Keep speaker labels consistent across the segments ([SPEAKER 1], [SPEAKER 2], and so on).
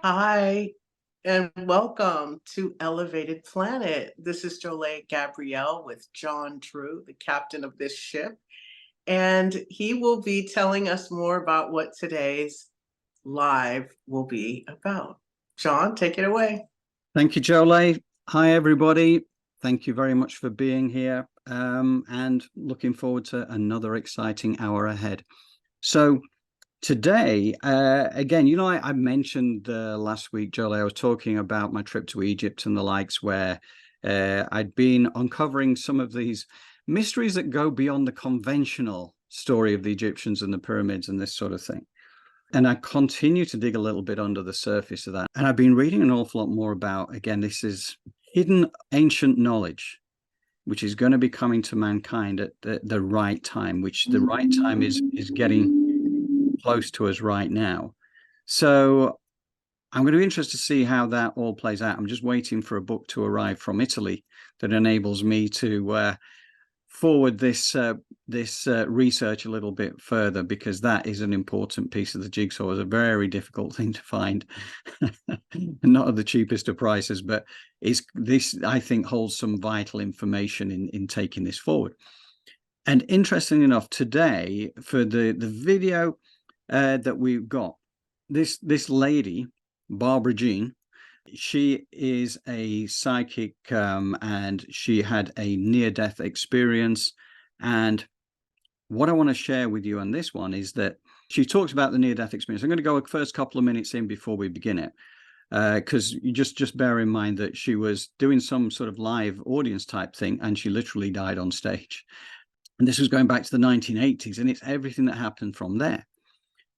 [SPEAKER 1] Hi, and welcome to Elevated Planet. This is Jolene Gabrielle with John Drew, the captain of this ship, and he will be telling us more about what today's live will be about. John, take it away.
[SPEAKER 2] Thank you, Jolene. Hi, everybody. Thank you very much for being here, and looking forward to another exciting hour ahead. So today, again, you know, I mentioned last week, Jolie, I was talking about my trip to Egypt and the likes, where I'd been uncovering some of these mysteries that go beyond the conventional story of the Egyptians and the pyramids and this sort of thing. And I continue to dig a little bit under the surface of that. And I've been reading an awful lot more about, again, this is hidden ancient knowledge, which is going to be coming to mankind at the right time, which the right time is getting close to us right now. So I'm going to be interested to see how that all plays out. I'm just waiting for a book to arrive from Italy that enables me to forward this research a little bit further, because that is an important piece of the jigsaw. It's a very difficult thing to find, not at the cheapest of prices, but this I think holds some vital information in taking this forward. And interestingly enough, today for the video that we've got, this lady, Barbara Jean, she is a psychic, and she had a near-death experience. And what I want to share with you on this one is that she talks about the near-death experience. I'm going to go a first couple of minutes in before we begin it, because you just bear in mind that she was doing some sort of live audience type thing, and she literally died on stage. And this was going back to the 1980s, and it's everything that happened from there.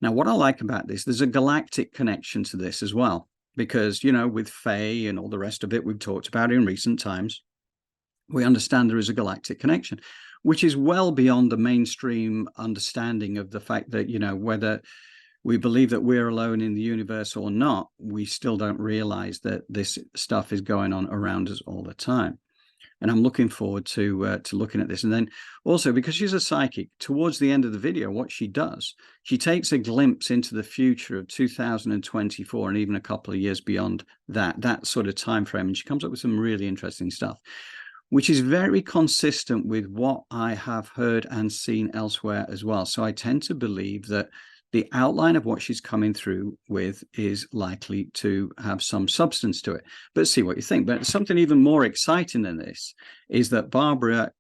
[SPEAKER 2] Now, what I like about this, there's a galactic connection to this as well, because, you know, with Faye and all the rest of it we've talked about in recent times, we understand there is a galactic connection, which is well beyond the mainstream understanding of the fact that, you know, whether we believe that we're alone in the universe or not, we still don't realize that this stuff is going on around us all the time. And I'm looking forward to looking at this. And then also, because she's a psychic, towards the end of the video, what she does, she takes a glimpse into the future of 2024 and even a couple of years beyond that sort of time frame. And she comes up with some really interesting stuff, which is very consistent with what I have heard and seen elsewhere as well. So I tend to believe that the outline of what she's coming through with is likely to have some substance to it. But see what you think. But something even more exciting than this is that Barbara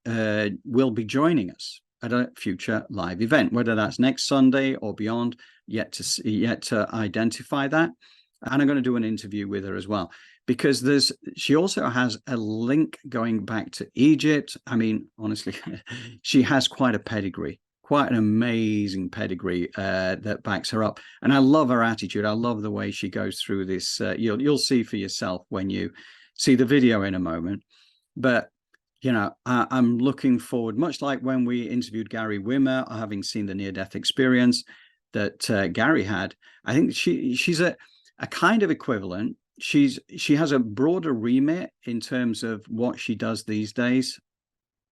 [SPEAKER 2] will be joining us at a future live event, whether that's next Sunday or beyond, yet to identify that. And I'm going to do an interview with her as well, because she also has a link going back to Egypt. I mean, honestly, she has quite a pedigree. Quite an amazing pedigree that backs her up. And I love her attitude. I love the way she goes through this. You'll see for yourself when you see the video in a moment. But, you know, I'm looking forward, much like when we interviewed Gary Wimmer, having seen the near-death experience that Gary had. I think she's a kind of equivalent. She has a broader remit in terms of what she does these days.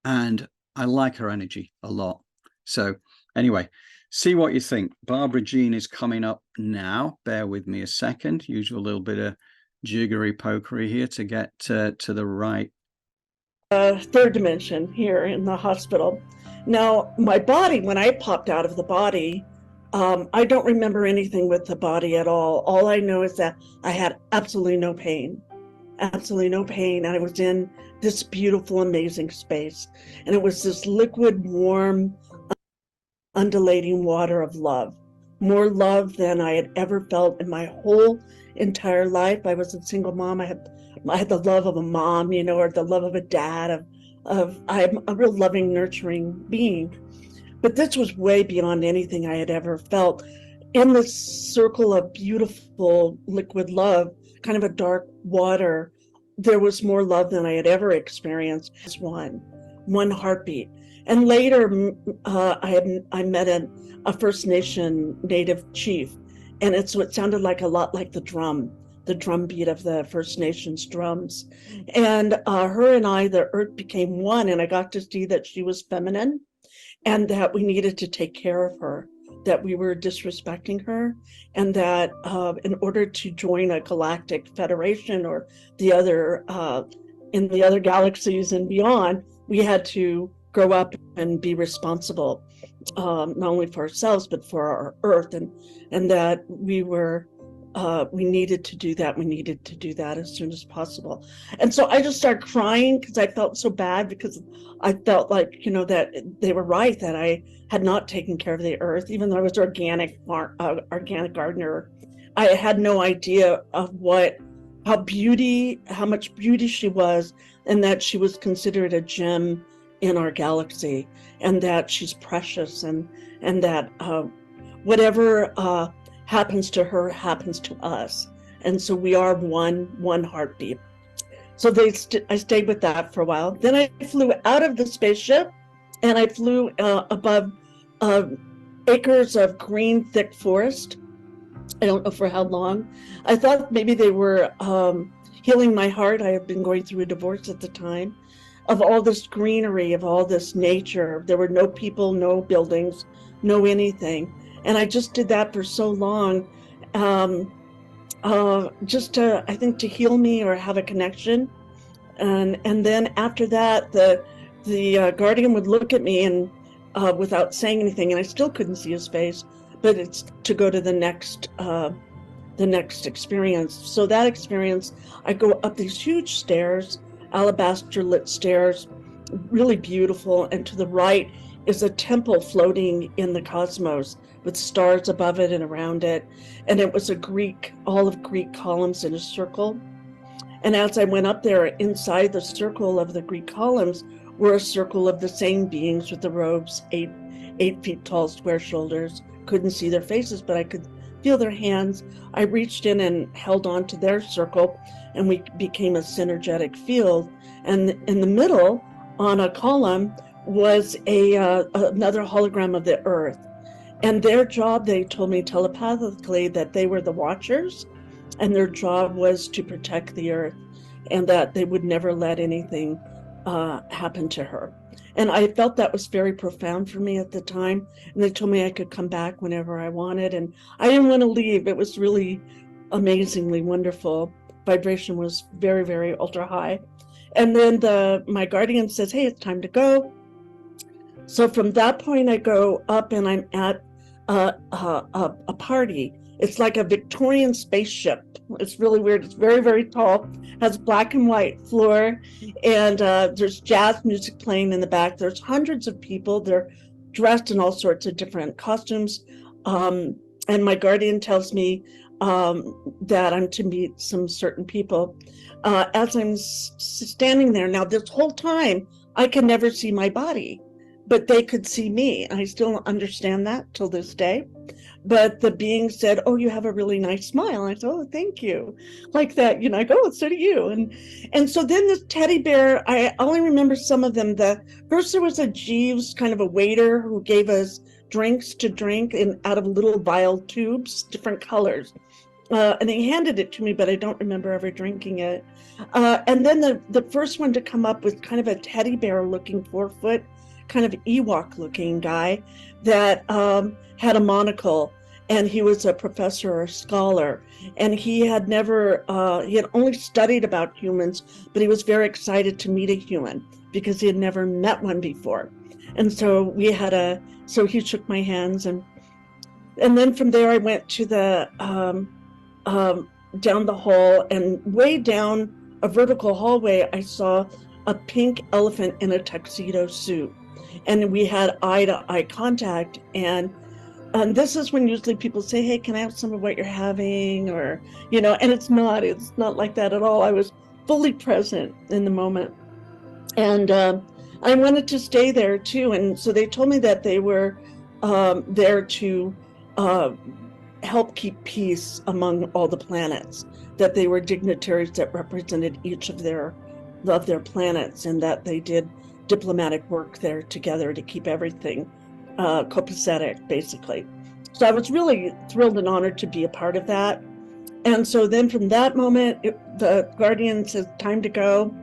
[SPEAKER 2] And I like her energy a lot. So anyway, see what you think. Barbara Jean is coming up now. Bear with me a second. Usual little bit of jiggery pokery here to get to the right.
[SPEAKER 3] Third dimension here in the hospital. Now, my body, when I popped out of the body, I don't remember anything with the body at all. All I know is that I had absolutely no pain. Absolutely no pain. I was in this beautiful, amazing space. And it was this liquid, warm, undulating water of love, more love than I had ever felt in my whole entire life. I was a single mom. I had the love of a mom, you know, or the love of a dad. I'm a real loving, nurturing being. But this was way beyond anything I had ever felt. in this circle of beautiful liquid love, kind of a dark water, there was more love than I had ever experienced. It's one heartbeat. And later, I met a First Nation Native chief, and it sounded like a lot like the drum beat of the First Nations drums. And her and I, the earth became one, and I got to see that she was feminine and that we needed to take care of her, that we were disrespecting her, and that in order to join a galactic federation or the other, in the other galaxies and beyond, we had to grow up and be responsible, not only for ourselves, but for our earth, and that we needed to do that. We needed to do that as soon as possible. And so I just started crying because I felt so bad, because I felt like, that they were right, that I had not taken care of the earth, even though I was organic gardener. I had no idea of how much beauty she was, and that she was considered a gem in our galaxy, and that she's precious, and that whatever happens to her happens to us, and so we are one heartbeat. So I stayed with that for a while. Then I flew out of the spaceship, and I flew above acres of green, thick forest. I don't know for how long. I thought maybe they were healing my heart. I had been going through a divorce at the time. Of all this greenery, of all this nature, there were no people, no buildings, no anything. And I just did that for so long, just to, I think, to heal me or have a connection. And then after that, the guardian would look at me and without saying anything, and I still couldn't see his face, but it's to go to the next experience. So that experience, I go up these huge stairs, alabaster lit stairs, really beautiful, and to the right is a temple floating in the cosmos with stars above it and around it. And it was all of Greek columns in a circle. And as I went up there, inside the circle of the Greek columns were a circle of the same beings with the robes, 8 feet tall, square shoulders. Couldn't see their faces, but I could feel their hands. I reached in and held on to their circle, and we became a synergetic field. And in the middle, on a column, was another hologram of the earth. And their job, they told me telepathically, that they were the watchers, and their job was to protect the earth, and that they would never let anything happen to her. And I felt that was very profound for me at the time. And they told me I could come back whenever I wanted, and I didn't want to leave. It was really amazingly wonderful. Vibration was very, very ultra high. And then my guardian says, "Hey, it's time to go." So from that point, I go up, and I'm at a party. It's like a Victorian spaceship. It's really weird. It's very, very tall, has black and white floor, and there's jazz music playing in the back. There's hundreds of people. They're dressed in all sorts of different costumes. And my guardian tells me that I'm to meet some certain people. As I'm standing there, now this whole time, I could never see my body, but they could see me. I still don't understand that till this day. But the being said, "Oh, you have a really nice smile." And I said, "Oh, thank you." Like that, I go, "Oh, so do you." And so then this teddy bear, I only remember some of them. First there was a Jeeves, kind of a waiter, who gave us drinks to drink out of little vial tubes, different colors. And he handed it to me, but I don't remember ever drinking it. And then the first one to come up was kind of a teddy bear looking 4-foot, kind of Ewok looking guy that had a monocle, and he was a professor or a scholar, and he had only studied about humans, but he was very excited to meet a human because he had never met one before. And so so he shook my hands, and then from there I went to the down the hall, and way down a vertical hallway I saw a pink elephant in a tuxedo suit. And we had eye-to-eye contact, and this is when usually people say, "Hey, can I have some of what you're having?" Or, and it's not like that at all. I was fully present in the moment. And I wanted to stay there too. And so they told me that they were there to help keep peace among all the planets, that they were dignitaries that represented each of their planets, and that they did diplomatic work there together to keep everything copacetic, basically. So I was really thrilled and honored to be a part of that. And so then from that moment, the guardian says, time to go.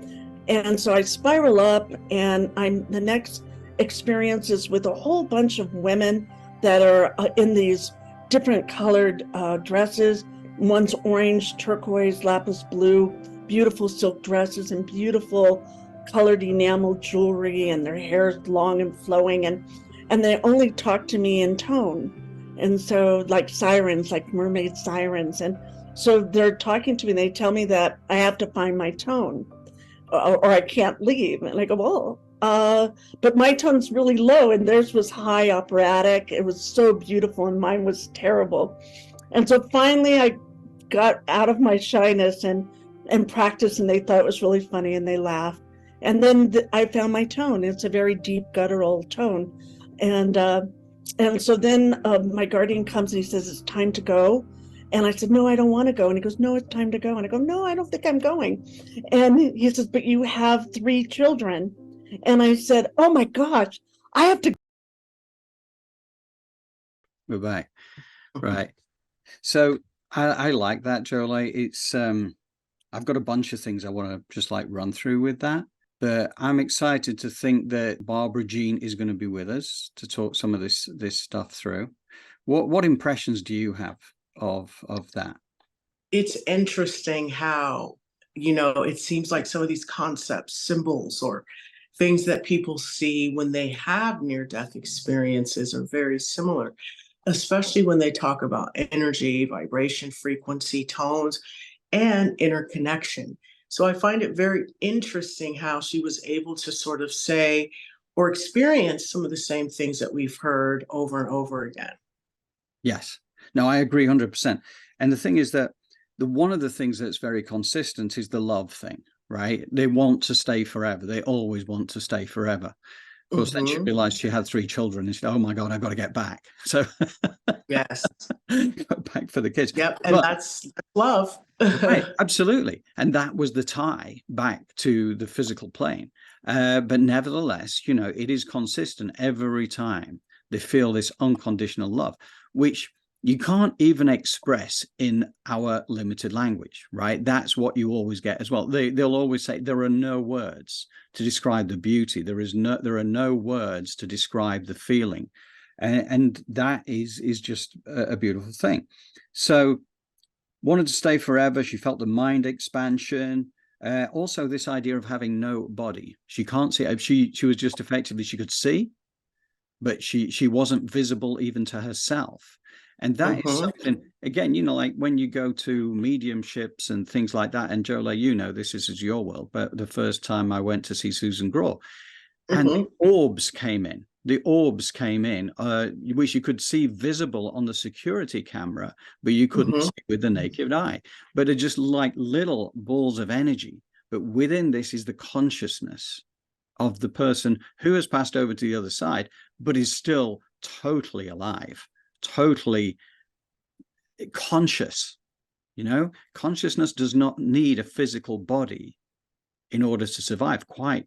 [SPEAKER 3] And so I spiral up, and the next experience is with a whole bunch of women that are in these different colored dresses. One's orange, turquoise, lapis blue, beautiful silk dresses and beautiful colored enamel jewelry, and their hair is long and flowing, and they only talk to me in tone. And so like sirens, like mermaid sirens. And so they're talking to me, and they tell me that I have to find my tone or I can't leave. And I go, well, but my tone's really low, and theirs was high operatic. It was so beautiful, and mine was terrible. And so finally I got out of my shyness and practiced, and they thought it was really funny, and they laughed. And then I found my tone. It's a very deep guttural tone. And so then my guardian comes and he says, it's time to go. And I said, no, I don't want to go. And he goes, no, it's time to go. And I go, no, I don't think I'm going. And he says, but you have 3 children. And I said, oh my gosh, I have to.
[SPEAKER 2] Right. Right. So I like that, Jolie. It's I've got a bunch of things I want to just like run through with that. But I'm excited to think that Barbara Jean is going to be with us to talk some of this stuff through. What impressions do you have of that?
[SPEAKER 1] It's interesting how, it seems like some of these concepts, symbols, or things that people see when they have near-death experiences are very similar, especially when they talk about energy, vibration, frequency, tones, and interconnection. So I find it very interesting how she was able to sort of say or experience some of the same things that we've heard over and over again.
[SPEAKER 2] Yes. No, I agree 100%. And the thing is that one of the things that's very consistent is the love thing, right? They want to stay forever. They always want to stay forever. Of course, then she realized she had 3 children, and she said, oh my God, I've got to get back. So
[SPEAKER 1] yes,
[SPEAKER 2] go back for the kids.
[SPEAKER 1] Yep, and that's love.
[SPEAKER 2] Right, absolutely. And that was the tie back to the physical plane. But nevertheless, it is consistent every time they feel this unconditional love, which you can't even express in our limited language, right? That's what you always get as well. They'll always say there are no words to describe the beauty. There are no words to describe the feeling. And that is just a beautiful thing. So wanted to stay forever. She felt the mind expansion. Also this idea of having no body. She can't see. She was just effectively, she could see, but she wasn't visible even to herself. And that is something, again, like when you go to mediumships and things like that, and Jolie, this is your world, but the first time I went to see Susan Graw, and the orbs came in. Which you could see visible on the security camera, but you couldn't see with the naked eye. But they're just like little balls of energy. But within this is the consciousness of the person who has passed over to the other side, but is still totally alive, totally conscious. Consciousness does not need a physical body in order to survive. Quite.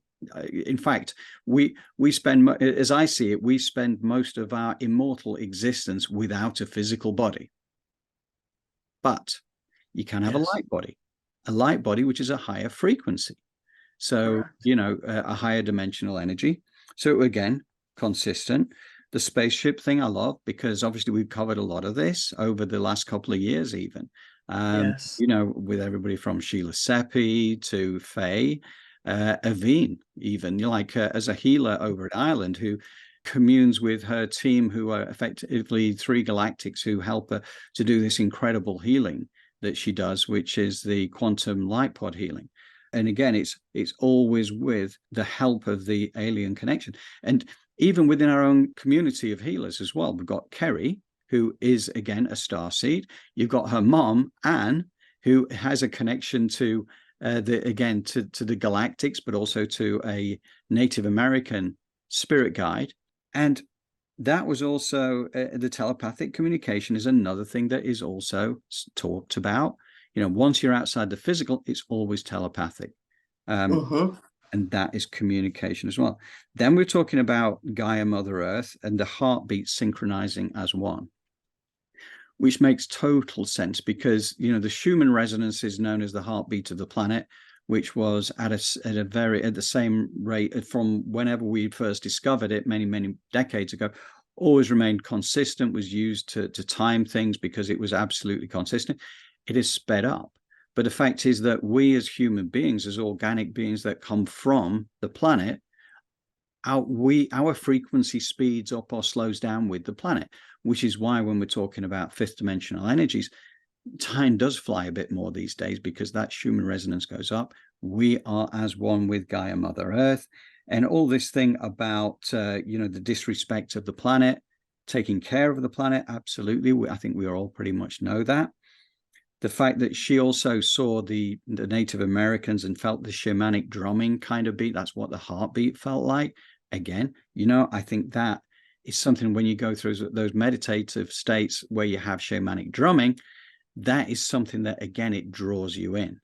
[SPEAKER 2] In fact, we spend, as I see it, we spend most of our immortal existence without a physical body. But you can have a light body, which is a higher frequency. So, a higher dimensional energy. So again, consistent. The spaceship thing I love, because obviously we've covered a lot of this over the last couple of years, even, with everybody from Sheila Seppi to Faye, Aveen, even as a healer over at Ireland, who communes with her team, who are effectively 3 galactics who help her to do this incredible healing that she does, which is the quantum light pod healing. And again, it's always with the help of the alien connection. And even within our own community of healers as well, we've got Kerry, who is again a starseed. You've got her mom, Anne, who has a connection to to the galactics, but also to a Native American spirit guide. And that was also the telepathic communication is another thing that is also talked about. You know, once you're outside the physical, it's always telepathic. And that is communication as well. Then we're talking about Gaia, Mother Earth, and the heartbeat synchronizing as one, which makes total sense because, you know, the Schumann resonance is known as the heartbeat of the planet, which was at the same rate from whenever we first discovered it many decades ago, always remained consistent, was used to time things because it was absolutely consistent. It is sped up. But the fact is that we as human beings, as organic beings that come from the planet, our frequency speeds up or slows down with the planet, which is why when we're talking about fifth dimensional energies, time does fly a bit more these days because that Schumann resonance goes up. We are as one with Gaia, Mother Earth, and all this thing about you know, the disrespect of the planet, taking care of the planet. Absolutely, I think we all pretty much know that. The fact that she also saw the Native Americans and felt the shamanic drumming kind of beat, that's what the heartbeat felt like. Again, you know, I think that is something when you go through those meditative states where you have shamanic drumming, that is something that, again, it draws you in.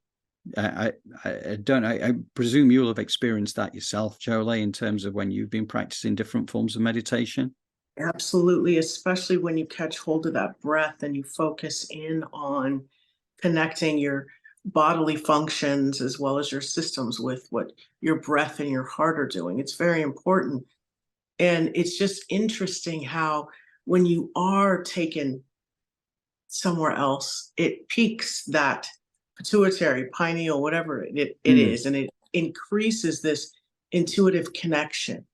[SPEAKER 2] I presume you'll have experienced that yourself, Jolie, in terms of when you've been practicing different forms of meditation.
[SPEAKER 1] Absolutely, especially when you catch hold of that breath and you focus in on connecting your bodily functions as well as your systems with what your breath and your heart are doing. It's very important. And it's just interesting how when you are taken somewhere else, it piques that pituitary, pineal, whatever it is, and it increases this intuitive connection.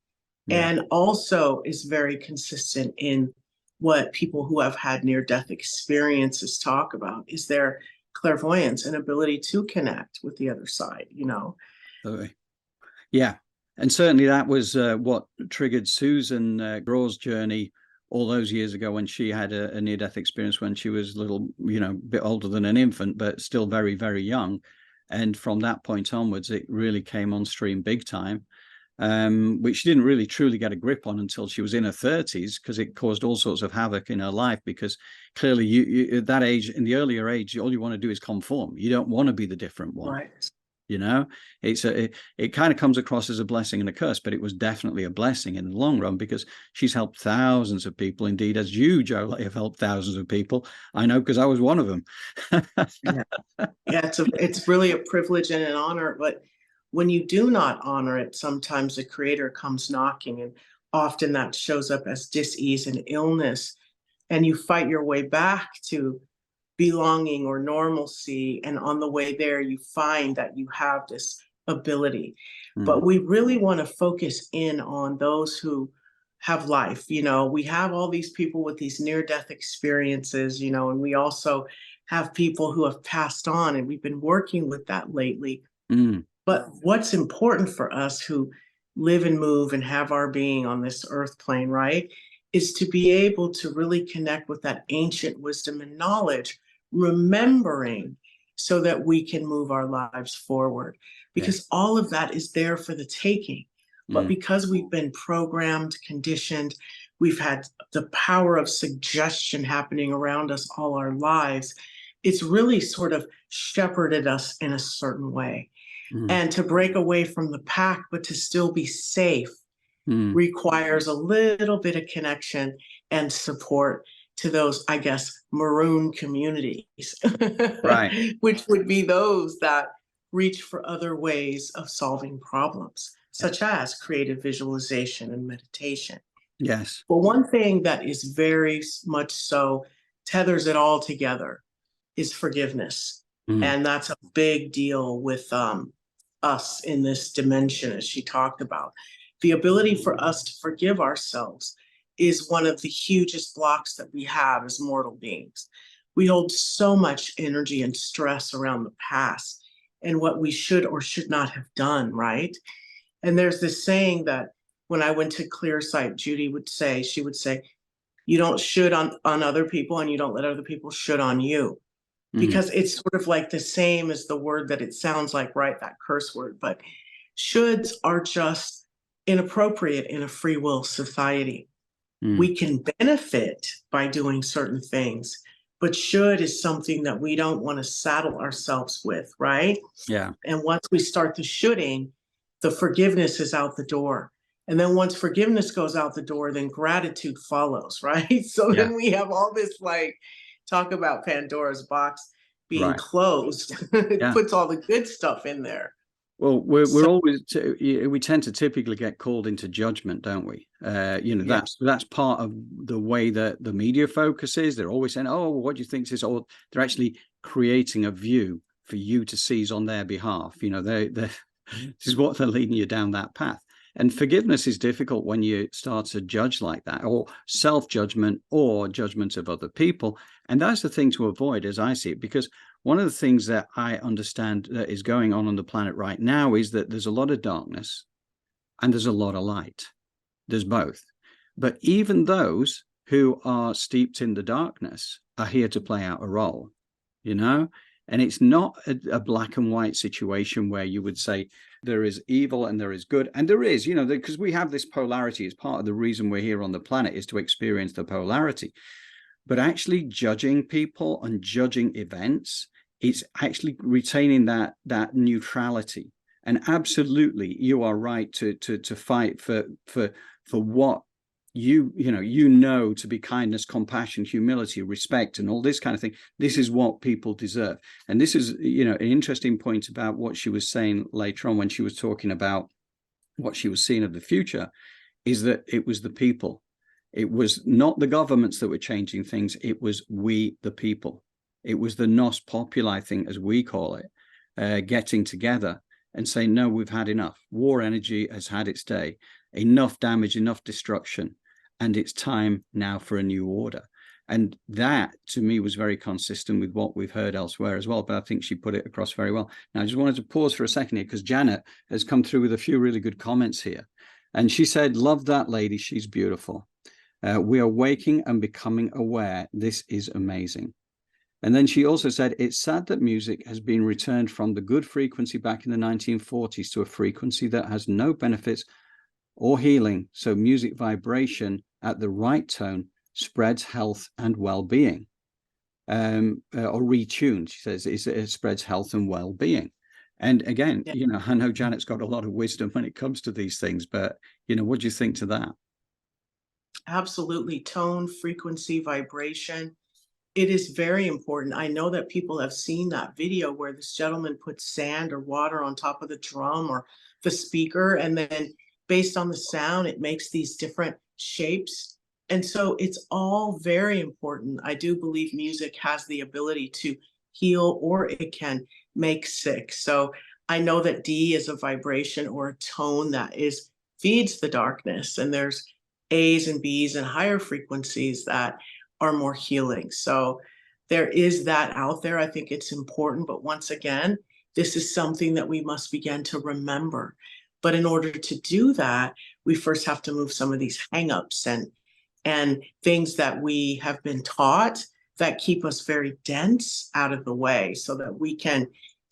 [SPEAKER 1] And also is very consistent in what people who have had near-death experiences talk about is their clairvoyance and ability to connect with the other side, you know?
[SPEAKER 2] Yeah. And certainly that was what triggered Susan Graw's journey all those years ago when she had a near-death experience when she was little, you know, a bit older than an infant, but still very, very young. And from that point onwards, it really came on stream big time. Which she didn't really truly get a grip on until she was in her 30s, because it caused all sorts of havoc in her life. Because clearly, you at that age, in the earlier age, all you want to do is conform. You don't want to be the different one.
[SPEAKER 1] Right.
[SPEAKER 2] You know, it kind of comes across as a blessing and a curse, but it was definitely a blessing in the long run because she's helped thousands of people. Indeed, as you, Joe, have helped thousands of people. I know because I was one of them.
[SPEAKER 1] Yeah, it's really a privilege and an honor, but when you do not honor it, sometimes the creator comes knocking, and often that shows up as dis-ease and illness, and you fight your way back to belonging or normalcy, and on the way there, you find that you have this ability. But we really want to focus in on those who have life. You know, we have all these people with these near-death experiences, you know, and we also have people who have passed on, and we've been working with that lately. But what's important for us who live and move and have our being on this earth plane, right, is to be able to really connect with that ancient wisdom and knowledge, remembering so that we can move our lives forward. Because all of that is there for the taking. But because we've been programmed, conditioned, we've had the power of suggestion happening around us all our lives, it's really sort of shepherded us in a certain way. And to break away from the pack, but to still be safe, requires a little bit of connection and support to those, I guess, maroon communities,
[SPEAKER 2] Right.
[SPEAKER 1] which would be those that reach for other ways of solving problems, such as creative visualization and meditation.
[SPEAKER 2] Yes.
[SPEAKER 1] But one thing that is very much so tethers it all together is forgiveness. And that's a big deal with us in this dimension, as she talked about. The ability for us to forgive ourselves is one of the hugest blocks that we have as mortal beings. We hold so much energy and stress around the past and what we should or should not have done, right? And there's this saying that when I went to Clear Sight, Judy would say, she would say, you don't should on other people and you don't let other people should on you. Because it's sort of like the same as the word that it sounds like, right? That curse word. But shoulds are just inappropriate in a free will society. We can benefit by doing certain things, but should is something that we don't want to saddle ourselves with, right?
[SPEAKER 2] Yeah.
[SPEAKER 1] And once we start the shoulding, the forgiveness is out the door. And then once forgiveness goes out the door, then gratitude follows, right? So
[SPEAKER 2] Yeah.
[SPEAKER 1] then we have all this, like, talk about Pandora's box being
[SPEAKER 2] Right.
[SPEAKER 1] closed. It
[SPEAKER 2] Yeah.
[SPEAKER 1] puts all the good stuff in there.
[SPEAKER 2] Well, we're
[SPEAKER 1] So-
[SPEAKER 2] always we tend to typically get called into judgment, don't we?
[SPEAKER 1] Yeah.
[SPEAKER 2] That's part of the way that the media focuses. They're always saying, "Oh, what do you think this?" Or they're actually creating a view for you to seize on their behalf. This is what they're leading you down that path. And forgiveness is difficult when you start to judge like that, or self-judgment, or judgment of other people. And that's the thing to avoid, as I see it, because one of the things that I understand that is going on the planet right now is that there's a lot of darkness and there's a lot of light. There's both. But even those who are steeped in the darkness are here to play out a role, and it's not a black and white situation where you would say there is evil and there is good. And there is, because we have this polarity. It's part of the reason we're here on the planet, is to experience the polarity. But actually judging people and judging events, it's actually retaining that neutrality. And absolutely, you are right to fight for what to be kindness, compassion, humility, respect, and all this kind of thing. This is what people deserve. And this is, an interesting point about what she was saying later on when she was talking about what she was seeing of the future, is that it was the people. It was not the governments that were changing things. It was we, the people. It was the nos populi thing, as we call it, getting together and saying, no, we've had enough. War energy has had its day. Enough damage, enough destruction. And it's time now for a new order. And that, to me, was very consistent with what we've heard elsewhere as well. But I think she put it across very well. Now, I just wanted to pause for a second here, because Janet has come through with a few really good comments here. And she said, love that lady. She's beautiful. We are waking and becoming aware. This is amazing. And then she also said, it's sad that music has been returned from the good frequency back in the 1940s to a frequency that has no benefits or healing. So music vibration at the right tone spreads health and well-being. Or retuned, she says, it spreads health and well-being. And again, I know Janet's got a lot of wisdom when it comes to these things, but, what do you think to that?
[SPEAKER 1] Absolutely. Tone, frequency, vibration. It is very important. I know that people have seen that video where this gentleman puts sand or water on top of the drum or the speaker, and then based on the sound, it makes these different shapes. And so it's all very important. I do believe music has the ability to heal, or it can make sick. So I know that D is a vibration or a tone that feeds the darkness, and there's A's and B's and higher frequencies that are more healing. So there is that out there. I think it's important. But once again, this is something that we must begin to remember. But in order to do that, we first have to move some of these hangups and things that we have been taught that keep us very dense out of the way, so that we can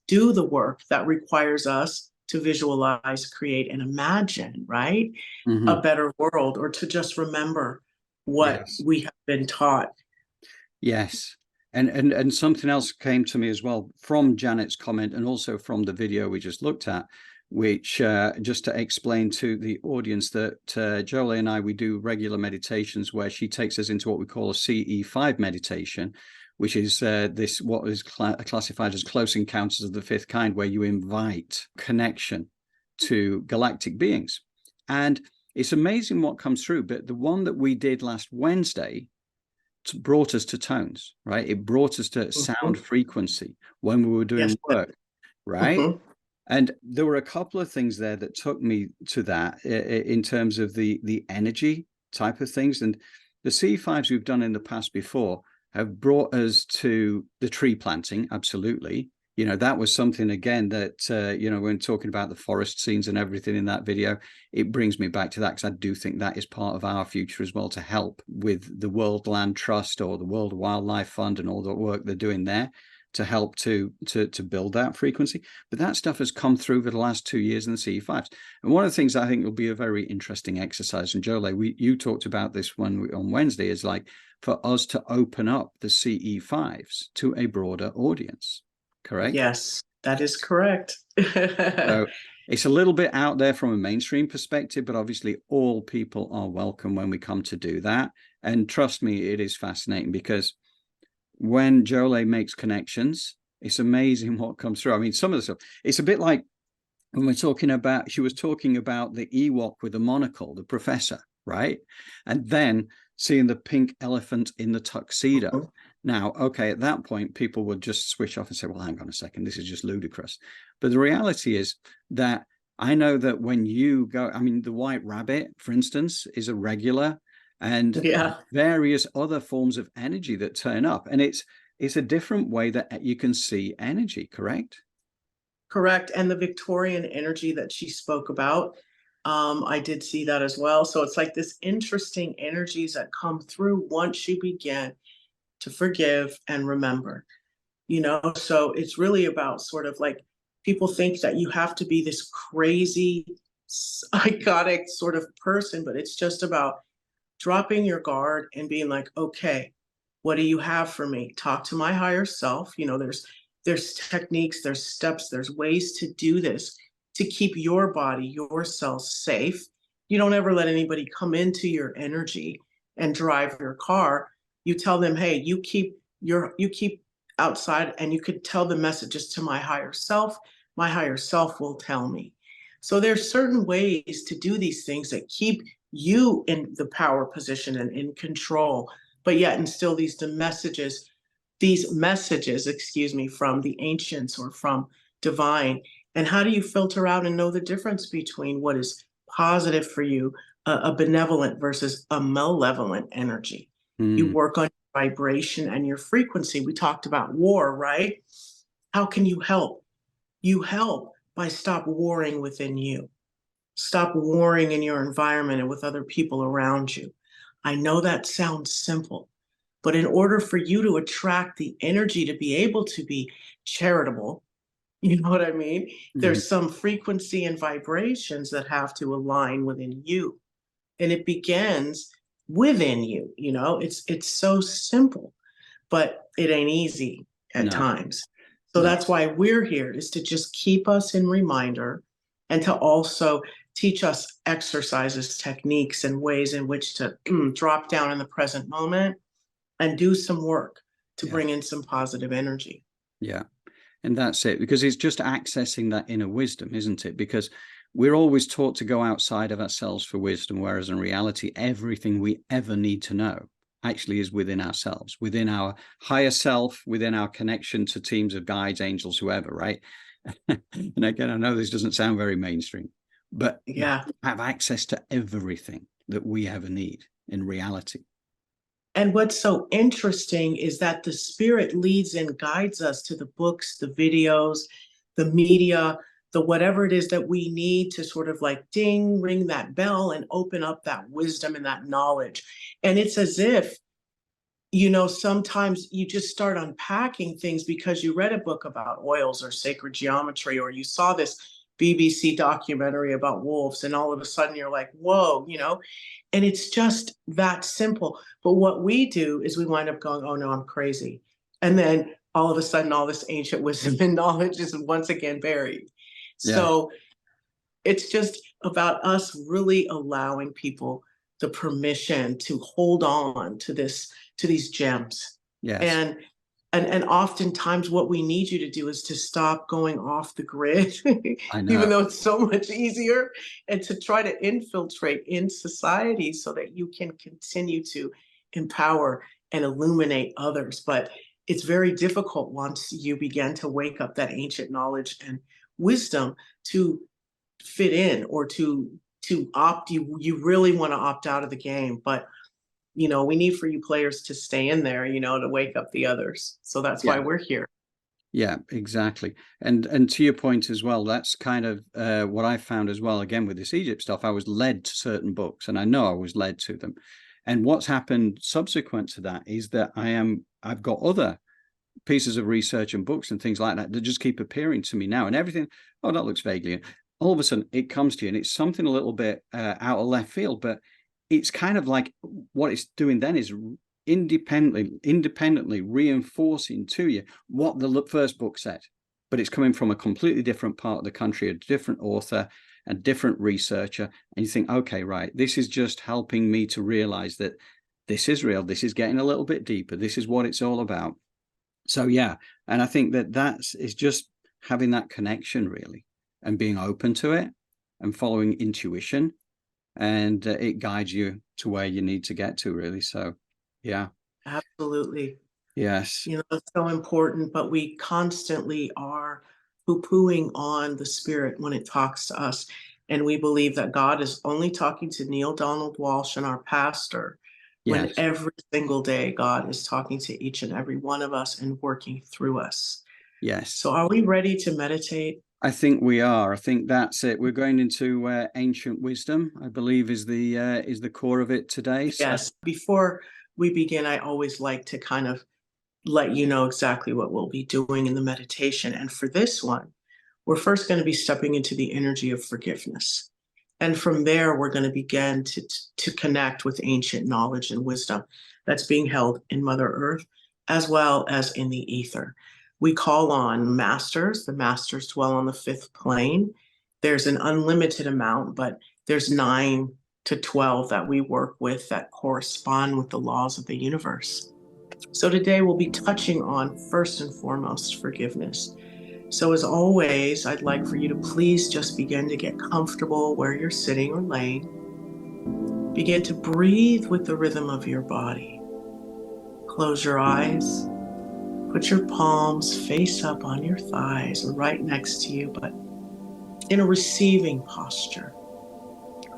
[SPEAKER 1] do the work that requires us to visualize, create, and imagine, right?
[SPEAKER 2] Mm-hmm.
[SPEAKER 1] A better world, or to just remember what we have been taught.
[SPEAKER 2] Yes. And something else came to me as well from Janet's comment, and also from the video we just looked at, which just to explain to the audience that Jolie and I, we do regular meditations where she takes us into what we call a CE5 meditation, which is what is classified as close encounters of the fifth kind, where you invite connection to galactic beings. And it's amazing what comes through. But the one that we did last Wednesday brought us to tones, right? It brought us to sound frequency when we were doing work, right? Mm-hmm. And there were a couple of things there that took me to that in terms of the energy type of things. And the C5s we've done in the past before have brought us to the tree planting. Absolutely. That was something, again, that, when talking about the forest scenes and everything in that video, it brings me back to that, because I do think that is part of our future as well, to help with the World Land Trust or the World Wildlife Fund and all the work they're doing there. to help to build that frequency. But that stuff has come through for the last 2 years in the CE5s. And one of the things I think will be a very interesting exercise, and Jolie, you talked about this one on Wednesday, is like for us to open up the CE5s to a broader audience, correct?
[SPEAKER 1] Yes, that is correct.
[SPEAKER 2] So it's a little bit out there from a mainstream perspective, but obviously all people are welcome when we come to do that. And trust me, it is fascinating, because when Jolie makes connections, it's amazing what comes through. I mean, some of the stuff, it's a bit like when we're talking about, she was talking about the Ewok with the monocle, the professor, right? And then seeing the pink elephant in the tuxedo.
[SPEAKER 1] Mhm.
[SPEAKER 2] Now, okay, at that point, people would just switch off and say, well, hang on a second, this is just ludicrous. But the reality is that I know that when you go, I mean, the white rabbit, for instance, is a regular, and various other forms of energy that turn up. And it's a different way that you can see energy, correct?
[SPEAKER 1] Correct. And the Victorian energy that she spoke about, I did see that as well. So it's like this interesting energies that come through once you begin to forgive and remember, so it's really about sort of like, people think that you have to be this crazy, psychotic sort of person, but it's just about dropping your guard and being like, okay, what do you have for me? Talk to my higher self. There's techniques, there's steps, there's ways to do this to keep your body, your cells safe. You don't ever let anybody come into your energy and drive your car. You tell them, hey, you keep outside, and you could tell the messages to my higher self. My higher self will tell me. So there's certain ways to do these things that keep you in the power position and in control, but yet instill these messages, from the ancients or from divine. And how do you filter out and know the difference between what is positive for you, a benevolent versus a malevolent energy? You work on your vibration and your frequency. We talked about war, right? How can you help? You help by stop warring within you. Stop warring in your environment and with other people around you. I know that sounds simple, but in order for you to attract the energy to be able to be charitable, you know what I mean?
[SPEAKER 2] Mm-hmm.
[SPEAKER 1] There's some frequency and vibrations that have to align within you. And it begins within you, it's so simple, but it ain't easy at times. So that's why we're here, is to just keep us in reminder, and to also teach us exercises, techniques, and ways in which to drop down in the present moment and do some work to bring in some positive energy.
[SPEAKER 2] Yeah. And that's it, because it's just accessing that inner wisdom, isn't it? Because we're always taught to go outside of ourselves for wisdom, whereas in reality, everything we ever need to know actually is within ourselves, within our higher self, within our connection to teams of guides, angels, whoever, right? And again, I know this doesn't sound very mainstream, but we have access to everything that we ever need in reality.
[SPEAKER 1] And what's so interesting is that the spirit leads and guides us to the books, the videos, the media, the whatever it is that we need to sort of like ring that bell and open up that wisdom and that knowledge. And it's as if, sometimes you just start unpacking things because you read a book about oils or sacred geometry, or you saw this BBC documentary about wolves, and all of a sudden you're like, whoa, and it's just that simple. But what we do is we wind up going, oh no, I'm crazy. And then all of a sudden, all this ancient wisdom and knowledge is once again buried. Yeah. So it's just about us really allowing people the permission to hold on to these gems.
[SPEAKER 2] Yes.
[SPEAKER 1] And oftentimes what we need you to do is to stop going off the grid,
[SPEAKER 2] even
[SPEAKER 1] though it's so much easier, and to try to infiltrate in society so that you can continue to empower and illuminate others. But it's very difficult once you begin to wake up that ancient knowledge and wisdom to fit in, or to opt. You really want to opt out of the game, but we need for you players to stay in there, to wake up the others. So that's why we're here.
[SPEAKER 2] Yeah, exactly. And to your point as well, that's kind of what I found as well, again, with this Egypt stuff. I was led to certain books, and I know I was led to them. And what's happened subsequent to that is that I've got other pieces of research and books and things like that that just keep appearing to me now, and everything, oh, that looks vaguely. All of a sudden it comes to you, and it's something a little bit out of left field, but it's kind of like what it's doing then is independently reinforcing to you what the first book said, but it's coming from a completely different part of the country, a different author, a different researcher, and you think, okay, right, this is just helping me to realize that this is real, this is getting a little bit deeper, this is what it's all about. So yeah, and I think that is just having that connection really, and being open to it and following intuition, and it guides you to where you need to get to really. So yeah.
[SPEAKER 1] Absolutely.
[SPEAKER 2] Yes.
[SPEAKER 1] You know, it's so important, but we constantly are poo-pooing on the spirit when it talks to us. And we believe that God is only talking to Neil Donald Walsh and our pastor, when
[SPEAKER 2] Yes.
[SPEAKER 1] every single day God is talking to each and every one of us and working through us.
[SPEAKER 2] Yes.
[SPEAKER 1] So are we ready to meditate?
[SPEAKER 2] I think we are. I think that's it. We're going into ancient wisdom, I believe, is the core of it today.
[SPEAKER 1] Yes. Before we begin, I always like to kind of let you know exactly what we'll be doing in the meditation. And for this one, we're first going to be stepping into the energy of forgiveness. And from there, we're going to begin to connect with ancient knowledge and wisdom that's being held in Mother Earth, as well as in the ether. We call on masters. The masters dwell on the 5th plane. There's an unlimited amount, but there's 9 to 12 that we work with that correspond with the laws of the universe. So today we'll be touching on, first and foremost, forgiveness. So as always, I'd like for you to please just begin to get comfortable where you're sitting or laying. Begin to breathe with the rhythm of your body. Close your eyes. Put your palms face up on your thighs or right next to you, but in a receiving posture.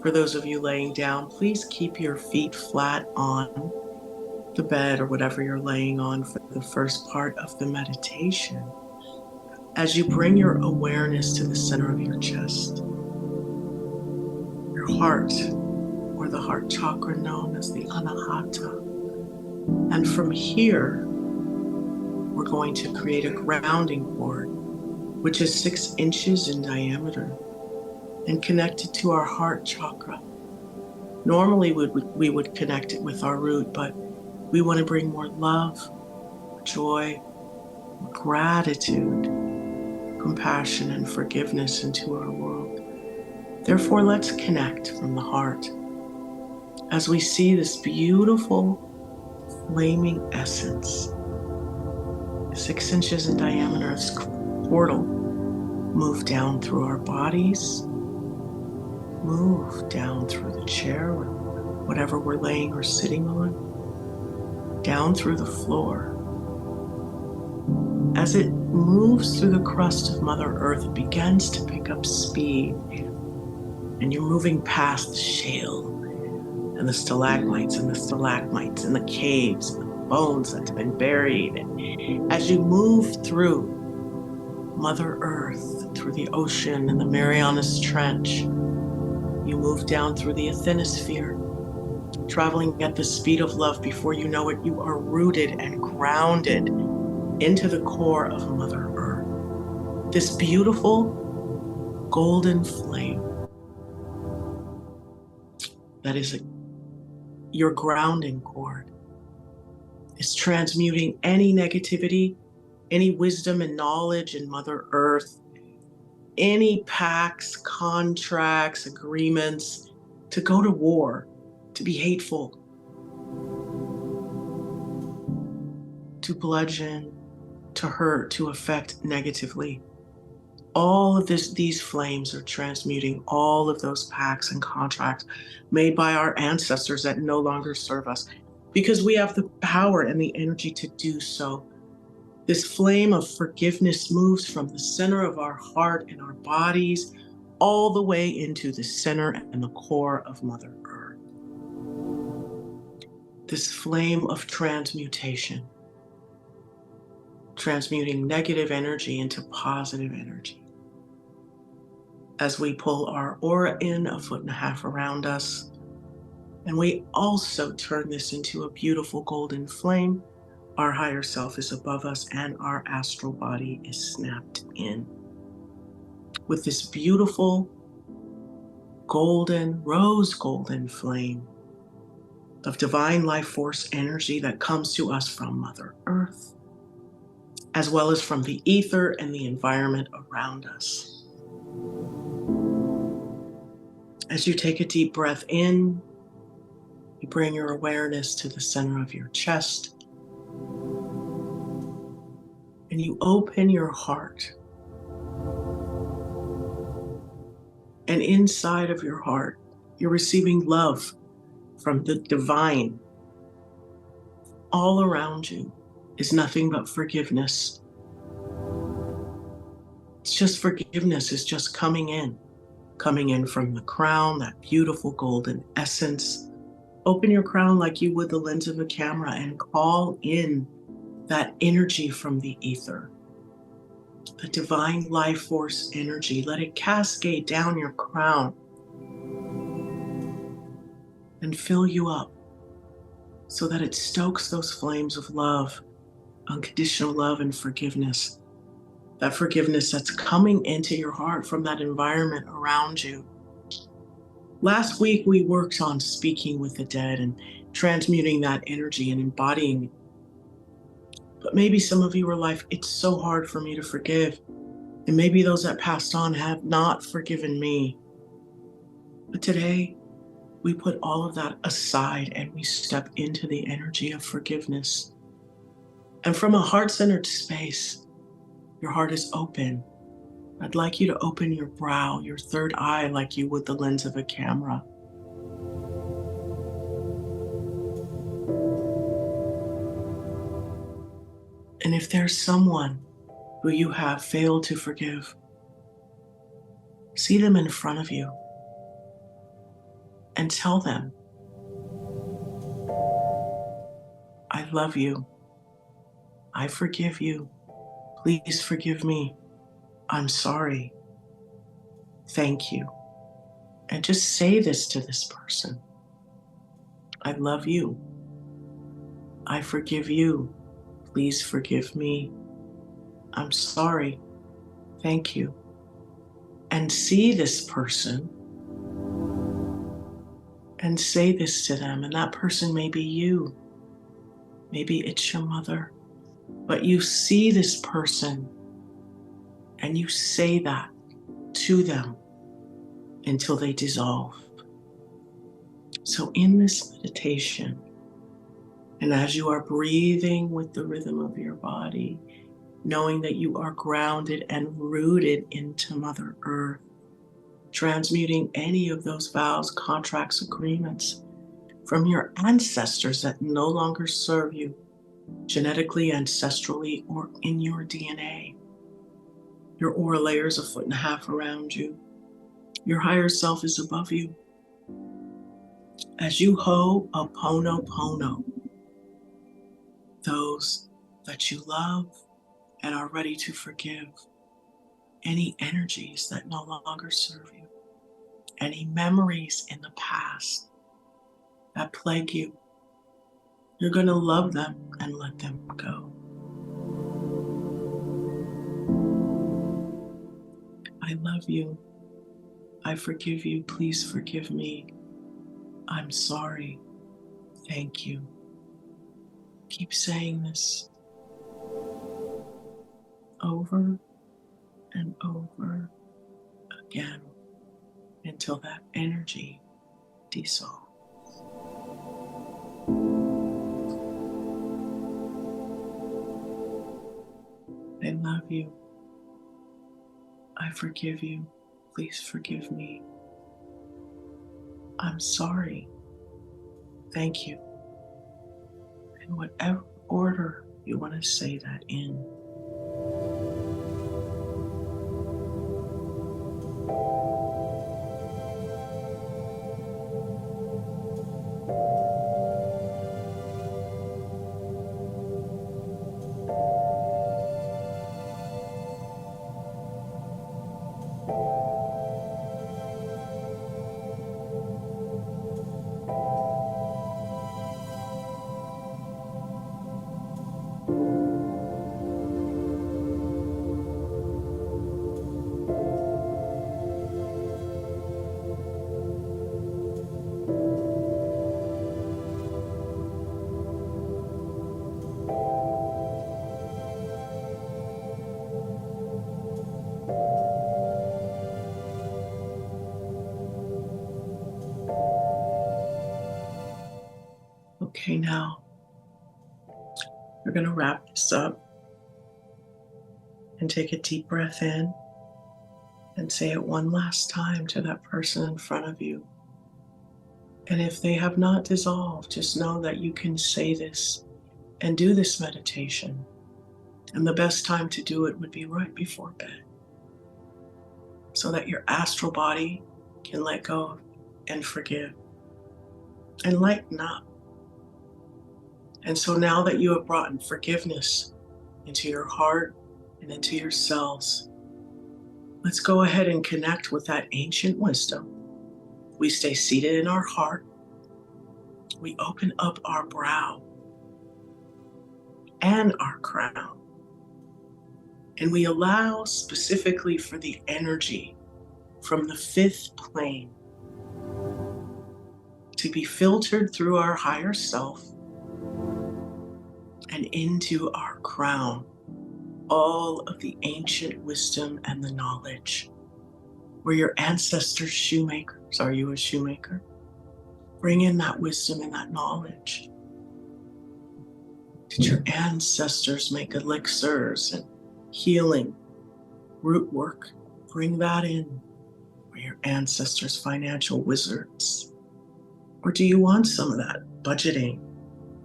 [SPEAKER 1] For those of you laying down, please keep your feet flat on the bed or whatever you're laying on for the first part of the meditation. As you bring your awareness to the center of your chest, your heart, or the heart chakra known as the Anahata. And from here, we're going to create a grounding cord, which is 6 inches in diameter and connected to our heart chakra. Normally, we would connect it with our root, but we want to bring more love, joy, gratitude, compassion, and forgiveness into our world. Therefore, let's connect from the heart as we see this beautiful flaming essence, 6 inches in diameter, this portal, move down through our bodies, move down through the chair, or whatever we're laying or sitting on, down through the floor. As it moves through the crust of Mother Earth, it begins to pick up speed, and you're moving past the shale and the stalagmites and the stalagmites and the caves and the bones that have been buried. And as you move through Mother Earth, through the ocean and the Marianas Trench, you move down through the Asthenosphere, traveling at the speed of love. Before you know it, you are rooted and grounded into the core of Mother Earth. This beautiful golden flame that is your grounding cord is transmuting any negativity, any wisdom and knowledge in Mother Earth, any pacts, contracts, agreements to go to war, to be hateful, to bludgeon, to hurt, to affect negatively. All of these flames are transmuting all of those pacts and contracts made by our ancestors that no longer serve us, because we have the power and the energy to do so. This flame of forgiveness moves from the center of our heart and our bodies all the way into the center and the core of Mother Earth. This flame of transmutation, transmuting negative energy into positive energy. As we pull our aura in 1.5 feet around us, and we also turn this into a beautiful golden flame, Our higher self is above us, and our astral body is snapped in with this beautiful golden, rose golden flame of divine life force energy that comes to us from Mother Earth, as well as from the ether and the environment around us. As you take a deep breath in, you bring your awareness to the center of your chest, and you open your heart. And inside of your heart, you're receiving love from the divine. All around you is nothing but forgiveness. It's just forgiveness is just coming in from the crown, that beautiful golden essence. Open your crown like you would the lens of a camera and call in that energy from the ether, the divine life force energy. Let it cascade down your crown and fill you up so that it stokes those flames of love, unconditional love and forgiveness. That forgiveness that's coming into your heart from that environment around you. Last week, we worked on speaking with the dead and transmuting that energy and embodying it. But maybe some of you were like, it's so hard for me to forgive. And maybe those that passed on have not forgiven me. But today, we put all of that aside and we step into the energy of forgiveness. And from a heart-centered space, your heart is open. I'd like you to open your brow, your third eye, like you would the lens of a camera. And if there's someone who you have failed to forgive, see them in front of you and tell them, I love you. I forgive you. Please forgive me. I'm sorry. Thank you. And just say this to this person. I love you. I forgive you. Please forgive me. I'm sorry. Thank you. And see this person and say this to them. And that person may be you. Maybe it's your mother. But you see this person and you say that to them until they dissolve. So in this meditation, and as you are breathing with the rhythm of your body, knowing that you are grounded and rooted into Mother Earth, transmuting any of those vows, contracts, agreements from your ancestors that no longer serve you, genetically, ancestrally, or in your DNA. Your aura layer is 1.5 feet around you. Your higher self is above you. As you ho'oponopono those that you love and are ready to forgive, any energies that no longer serve you, any memories in the past that plague you, you're going to love them and let them go. I love you. I forgive you. Please forgive me. I'm sorry. Thank you. Keep saying this over and over again until that energy dissolves. I love you. I forgive you. Please forgive me. I'm sorry. Thank you. In whatever order you want to say that in. Okay, now we're going to wrap this up and take a deep breath in and say it one last time to that person in front of you. And if they have not dissolved, just know that you can say this and do this meditation. And the best time to do it would be right before bed, so that your astral body can let go and forgive and lighten up. And so now that you have brought in forgiveness into your heart and into your cells, let's go ahead and connect with that ancient wisdom. We stay seated in our heart. We open up our brow and our crown. And we allow specifically for the energy from the fifth plane to be filtered through our higher self and into our crown, all of the ancient wisdom and the knowledge. Were your ancestors shoemakers? Are you a shoemaker? Bring in that wisdom and that knowledge. Did your ancestors make elixirs and healing, root work? Bring that in. Were your ancestors financial wizards? Or do you want some of that budgeting,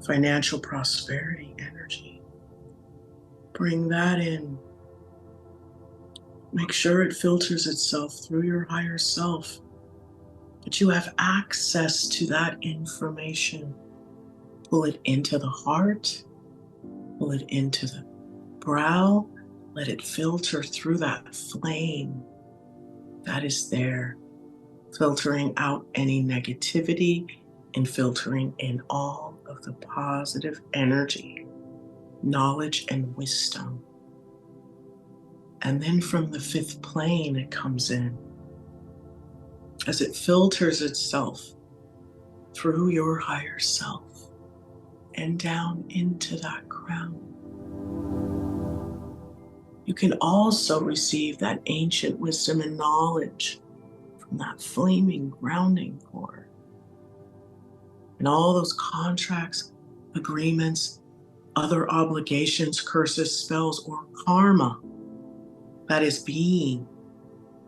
[SPEAKER 1] financial prosperity energy? Bring that in. Make sure it filters itself through your higher self, that you have access to that information. Pull it into the heart, pull it into the brow, let it filter through that flame that is there, filtering out any negativity and filtering in all of the positive energy, knowledge, and wisdom. And then from the fifth plane, it comes in as it filters itself through your higher self and down into that crown. You can also receive that ancient wisdom and knowledge from that flaming grounding core. And all those contracts, agreements, other obligations, curses, spells, or karma that is being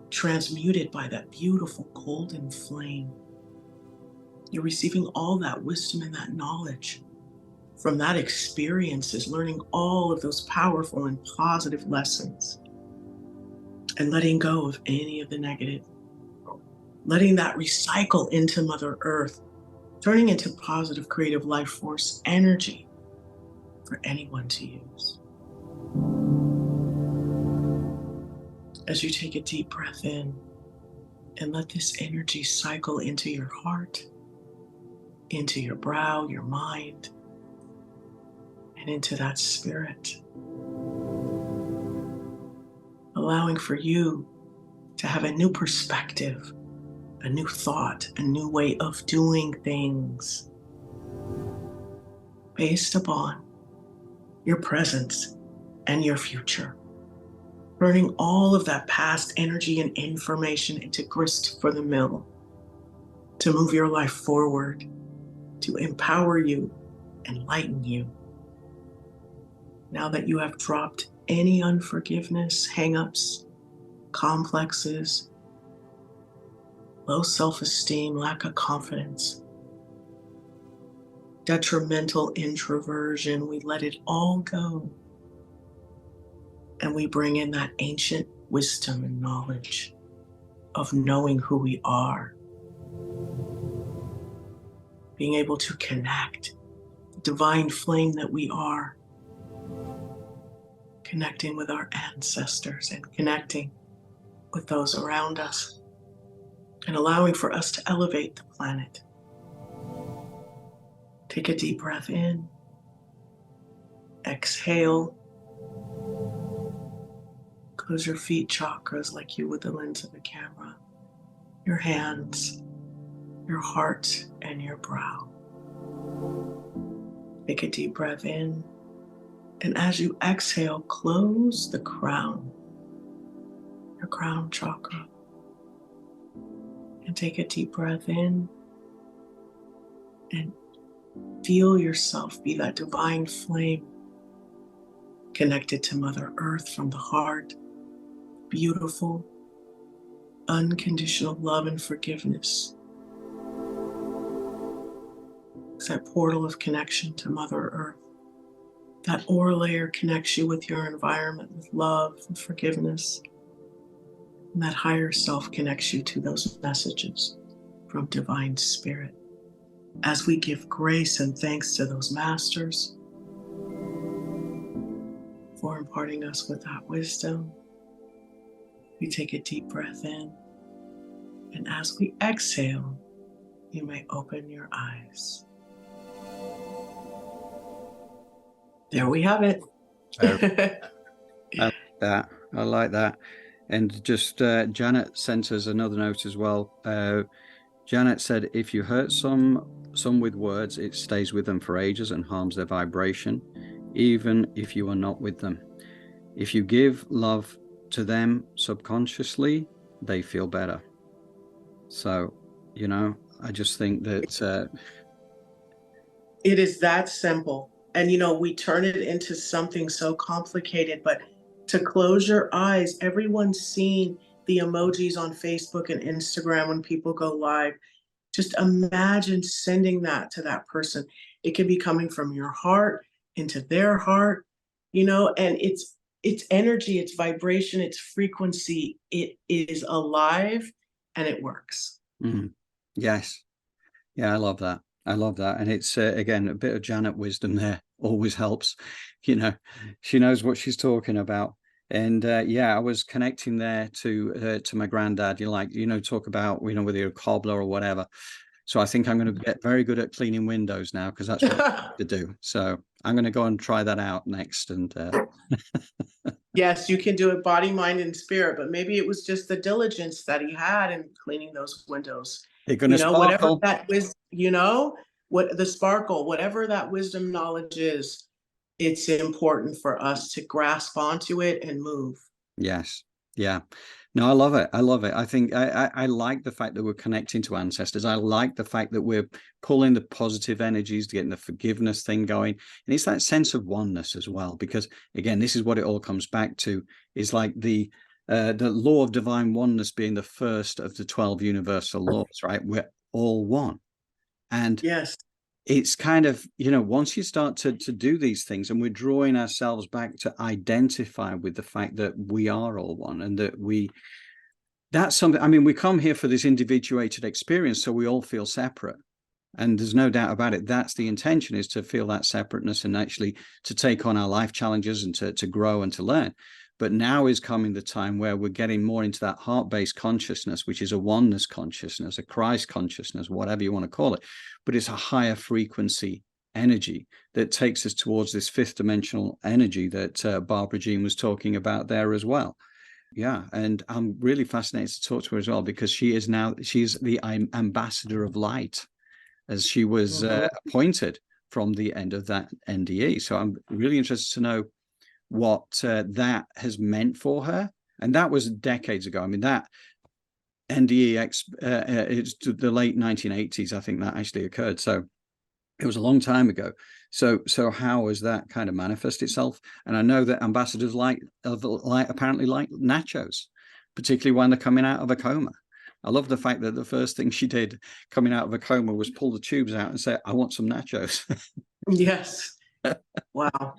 [SPEAKER 1] transmuted by that beautiful golden flame. You're receiving all that wisdom and that knowledge from that experiences, learning all of those powerful and positive lessons and letting go of any of the negative, letting that recycle into Mother Earth, turning into positive creative life force energy for anyone to use. As you take a deep breath in and let this energy cycle into your heart, into your brow, your mind, and into that spirit, allowing for you to have a new perspective, a new thought, a new way of doing things based upon your presence and your future. Burning all of that past energy and information into grist for the mill to move your life forward, to empower you and lighten you. Now that you have dropped any unforgiveness, hang-ups, complexes, low self-esteem, lack of confidence, detrimental introversion, we let it all go. And we bring in that ancient wisdom and knowledge of knowing who we are, being able to connect, the divine flame that we are, connecting with our ancestors and connecting with those around us, and allowing for us to elevate the planet. Take a deep breath in, exhale. Close your feet chakras like you would the lens of a camera, your hands, your heart, and your brow. Take a deep breath in, and as you exhale, close the crown, your crown chakra, and take a deep breath in, and Feel yourself be that divine flame connected to Mother Earth from the heart. Beautiful, unconditional love and forgiveness. It's that portal of connection to Mother Earth. That aura layer connects you with your environment with love and forgiveness. And that higher self connects you to those messages from Divine Spirit. As we give grace and thanks to those masters for imparting us with that wisdom, we take a deep breath in. And as we exhale, you may open your eyes. There we have it.
[SPEAKER 2] I like that. And just Janet sent us another note as well. Janet said, if you hurt some with words, it stays with them for ages and harms their vibration, even if you are not with them. If you give love to them subconsciously, they feel better. So, you know, I just think that
[SPEAKER 1] it is that simple. And, you know, we turn it into something so complicated, but to close your eyes, everyone's seen the emojis on Facebook and Instagram when people go live. Just imagine sending that to that person. It can be coming from your heart into their heart, you know, and it's energy, it's vibration, it's frequency. It is alive and it works.
[SPEAKER 2] Mm-hmm. Yes. Yeah, I love that. I love that. And it's, again, a bit of Janet wisdom there always helps. You know, she knows what she's talking about. And yeah, I was connecting there to my granddad. Talk about, whether you're a cobbler or whatever. So I think I'm going to get very good at cleaning windows now, because that's what I have to do. So I'm going to go and try that out next. And
[SPEAKER 1] yes, you can do it body, mind, and spirit. But maybe it was just the diligence that he had in cleaning those windows.
[SPEAKER 2] They're going to sparkle.
[SPEAKER 1] Whatever that was, what the sparkle, whatever that wisdom knowledge is, it's important for us to grasp onto it and move.
[SPEAKER 2] Yes. Yeah. No, I love it. I love it. I think I like the fact that we're connecting to ancestors. I like the fact that we're pulling the positive energies, getting the forgiveness thing going. And it's that sense of oneness as well, because again, this is what it all comes back to, is like the law of divine oneness being the first of the 12 universal laws, right? We're all one. And
[SPEAKER 1] yes,
[SPEAKER 2] it's kind of, once you start to do these things, and we're drawing ourselves back to identify with the fact that we are all one, and that that's something, I mean, we come here for this individuated experience, so we all feel separate. And there's no doubt about it. That's the intention, is to feel that separateness and actually to take on our life challenges and to grow and to learn. But now is coming the time where we're getting more into that heart-based consciousness, which is a oneness consciousness, a Christ consciousness, whatever you want to call it. But it's a higher frequency energy that takes us towards this fifth dimensional energy that Barbara Jean was talking about there as well. Yeah. And I'm really fascinated to talk to her as well, because she's the ambassador of light, as she was appointed from the end of that NDE. So I'm really interested to know what that has meant for her. And that was decades ago. I mean, that NDE, it's the late 1980s, I think that actually occurred. So it was a long time ago. So how has that kind of manifest itself? And I know that ambassadors apparently like nachos, particularly when they're coming out of a coma. I love the fact that the first thing she did coming out of a coma was pull the tubes out and say, I want some nachos.
[SPEAKER 1] Yes. Wow.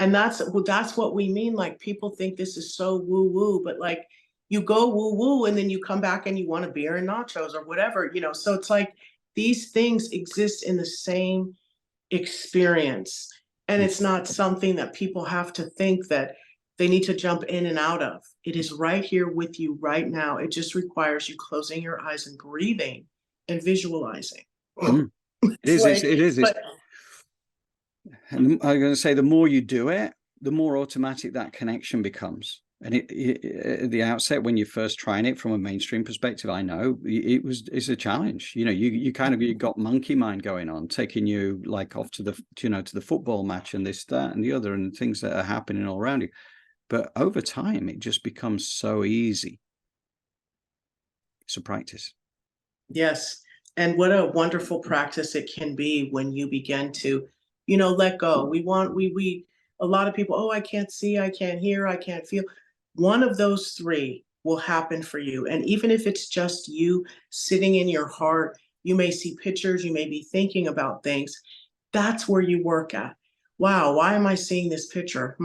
[SPEAKER 1] And that's what we mean. Like, people think this is so woo-woo, but like, you go woo-woo and then you come back and you want a beer and nachos or whatever, so it's like these things exist in the same experience. And it's not something that people have to think that they need to jump in and out of. It is right here with you right now. It just requires you closing your eyes and breathing and visualizing.
[SPEAKER 2] It is. And I'm going to say, the more you do it, the more automatic that connection becomes. And at the outset, when you're first trying it from a mainstream perspective, I know it's a challenge. You got monkey mind going on, taking you like off to the football match and this, that, and the other, and things that are happening all around you. But over time, it just becomes so easy. It's a practice.
[SPEAKER 1] Yes. And what a wonderful practice it can be when you begin to, let go. A lot of people, oh, I can't see, I can't hear, I can't feel. One of those three will happen for you. And even if it's just you sitting in your heart, you may see pictures, you may be thinking about things. That's where you work at. Wow, why am I seeing this picture?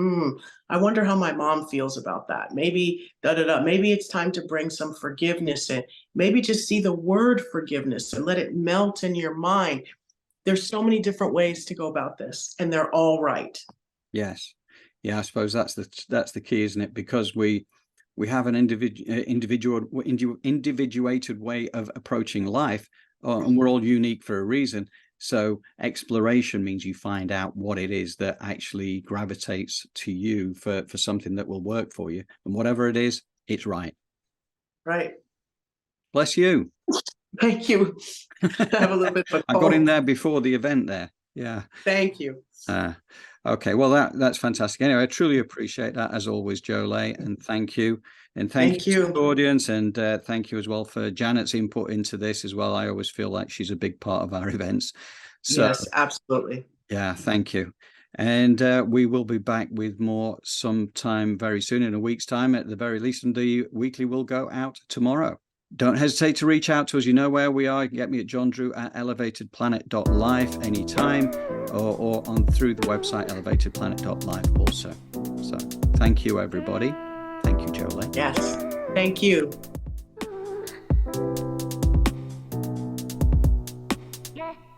[SPEAKER 1] I wonder how my mom feels about that. Maybe maybe it's time to bring some forgiveness in. Maybe just see the word forgiveness and let it melt in your mind. There's so many different ways to go about this, and they're all right.
[SPEAKER 2] Yes. Yeah, I suppose that's the key, isn't it? Because we have an individuated way of approaching life, and we're all unique for a reason. So exploration means you find out what it is that actually gravitates to you for something that will work for you. And whatever it is, it's right.
[SPEAKER 1] Right.
[SPEAKER 2] Bless you.
[SPEAKER 1] Thank you. I have a little bit of a cold.
[SPEAKER 2] I got in there before the event there. Yeah.
[SPEAKER 1] Thank you.
[SPEAKER 2] Okay, well, that's fantastic. Anyway, I truly appreciate that, as always, Jolay, and thank you. And thank you to the audience, and thank you as well for Janet's input into this as well. I always feel like she's a big part of our events. So,
[SPEAKER 1] yes, absolutely.
[SPEAKER 2] Yeah, thank you. And we will be back with more sometime very soon, in a week's time at the very least, and the weekly will go out tomorrow. Don't hesitate to reach out to us. You know where we are. You can get me at johndrew@elevatedplanet.life anytime, or on through the website elevatedplanet.life also. So thank you, everybody. Thank you, Jolay.
[SPEAKER 1] Yes, thank you.